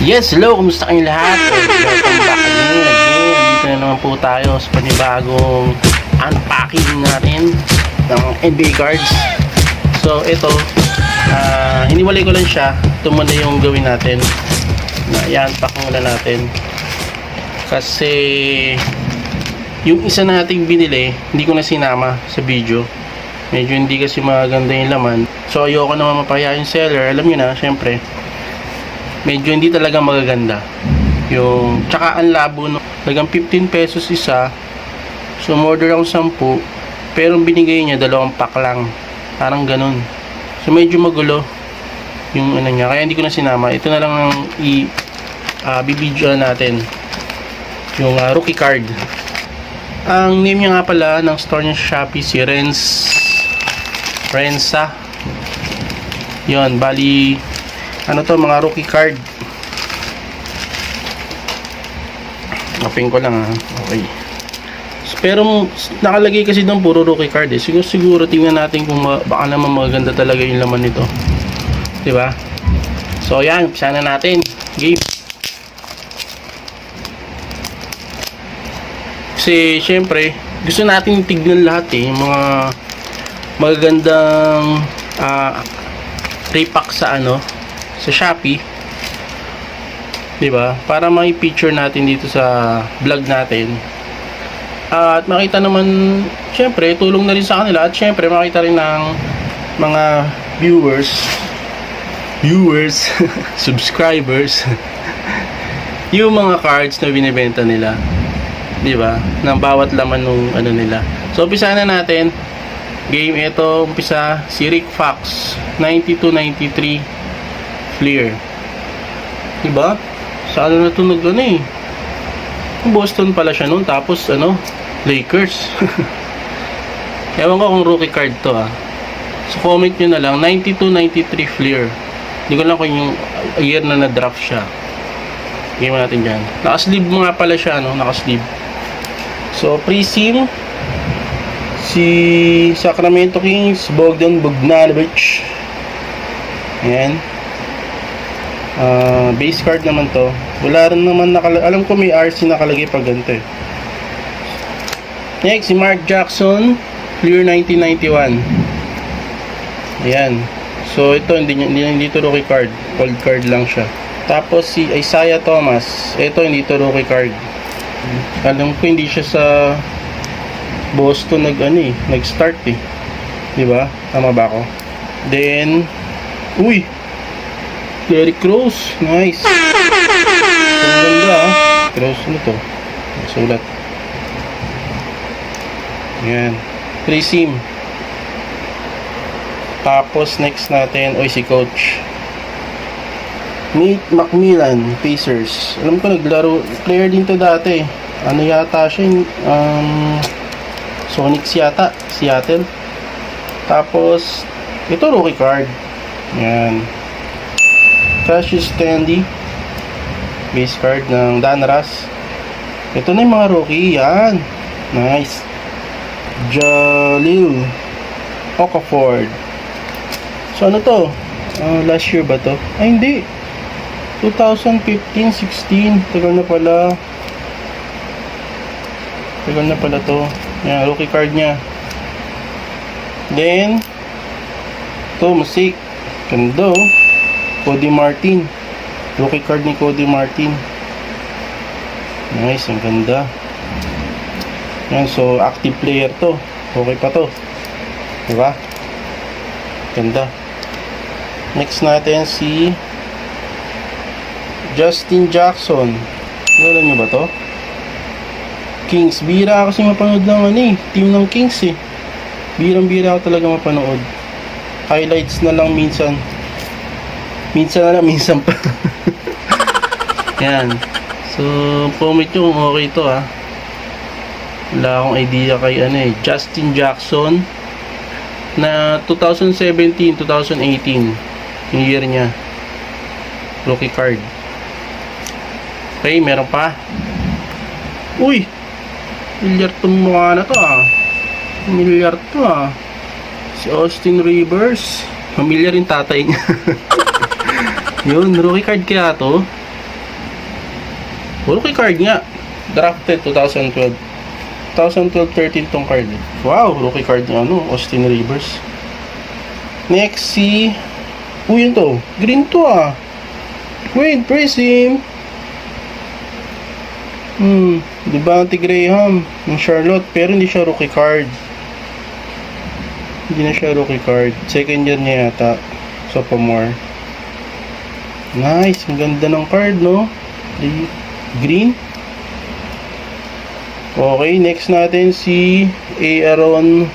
Yes, hello! Kumusta kayong lahat? Welcome back again. Nandito na naman po tayo sa panibagong unpacking natin ng NBA cards. So, ito, hiniwalay ko lang siya. Ito muna yung gawin natin. I-unpack muna natin. Kasi, yung isa nating binili, hindi ko na sinama sa video. Medyo hindi kasi maganda yung laman. So, ayoko naman mapaya yung seller. Alam nyo na, syempre. Medyo hindi talaga magaganda yung, tsaka ang labo no, talagang 15 pesos isa. So order ako 10, pero binigay niya 2 pack lang, parang ganun. So medyo magulo yung ano niya, kaya hindi ko na sinama. Ito na lang ang bibidyo natin, yung rookie card. Ang name niya nga pala ng store niya sa Shopee, si Rensa. Yon, bali ano to, mga rookie card. Open ko lang okay. Pero nakalagay kasi doon puro rookie card eh. Siguro tingnan natin kung baka naman maganda talaga yung laman nito, diba? So yan, umpisa na natin game. Kasi syempre gusto natin tignan lahat eh, yung mga magagandang repack sa sa Shopee, 'di ba? Para may picture natin dito sa vlog natin. At makita naman, syempre, tulong na rin sa kanila at syempre makita rin ng mga viewers, subscribers yung mga cards na binebenta nila, 'di ba? Ng bawat laman nung nila. So, umpisa na natin. Game ito, umpisa si Rick Fox 92-93 Fleer. Diba? Sa natunog eh. Boston pala siya noon, tapos Lakers. Ewan ko kung rookie card to So comment nyo na lang, 92-93 Fleer. Hindi ko lang kung yung year na na-draft siya. Game natin dyan. Naka-sleeve nga pala siya, naka-sleeve. So pre-sim, si Sacramento Kings, Bogdan Bogdanovic. Ayan. Base card naman to. Wala rin naman alam ko may RC nakalagay pag ganito eh. Next, si Mark Jackson, Clear 1991. Ayan. So ito hindi to rookie card, cold card lang siya. Tapos si Isaiah Thomas, ito hindi to rookie card. Alam ko hindi siya sa Boston nag-start eh. 'Di ba? Tama ba ako? Then Derrick Rose, nice. Ang ganda Rose, to? Sulat. Yan. Pre-sim. Tapos next natin, si Coach Nate McMillan, Pacers. Alam ko naglaro, player din to dati. Yata siya, Sonics yata, Seattle. Tapos ito rookie card. Yan. Cassius Stanley, base card ng Donruss. Ito na yung mga rookie. Yan, nice. Jalil Okafor. So to? Last year ba to? Ay hindi, 2015-16. Tagal na pala to. Yan, rookie card nya. Then to Musik, ganda Cody Martin, rookie card ni Cody Martin. Nice, ang ganda. Yan, so active player to. Okay pa to, diba? Ganda. Next natin si Justin Jackson. Alam nyo ba to? Kings. Bira kasi mapanood ng team ng Kings eh. Birang-bira ako talaga mapanood. Highlights na lang minsan pa. Yan. So comment nyo kung okay to wala akong idea kay Justin Jackson na 2017-2018 yung year nya, rookie card. Okay, meron pa. Milyar tong mukha na to Milyar to si Austin Rivers. Familiar rin tatay niya. Yun, rookie card kaya to. Rookie card nga. Drafted 2012. 2012-13 tong card. Wow, rookie card ng Austin Rivers. Next, si... yun to. Green to Wait, Prism. Devontae Graham ng Charlotte. Pero hindi siya rookie card. Hindi na siya rookie card. Second year niya yata. Sophomore. Nice. Ang ganda ng card, no? Green. Okay, next natin si Aaron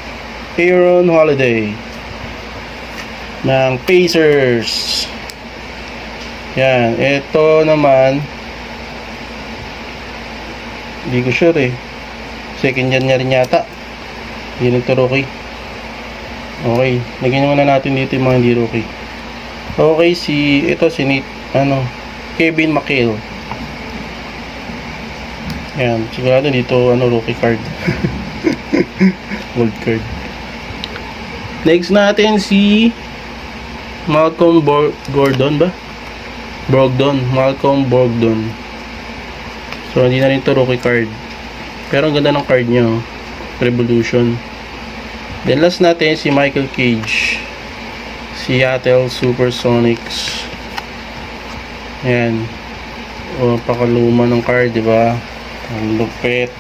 Holiday ng Pacers. Yan, ito naman hindi ko sure second year niya rin yata. Hindi nagto-rookie. Okay, lagyan muna natin dito yung mga hindi rookie. Okay, si Kevin McHale. Yan, sigurado dito rookie card. Gold card. Next natin si Malcolm Malcolm Brogdon. So hindi na rin to rookie card. Pero ang ganda ng card niya, Revolution. Then last natin si Michael Cage, Seattle Supersonics. Ayan. Pakaluma ng card, di ba? Ang lupit.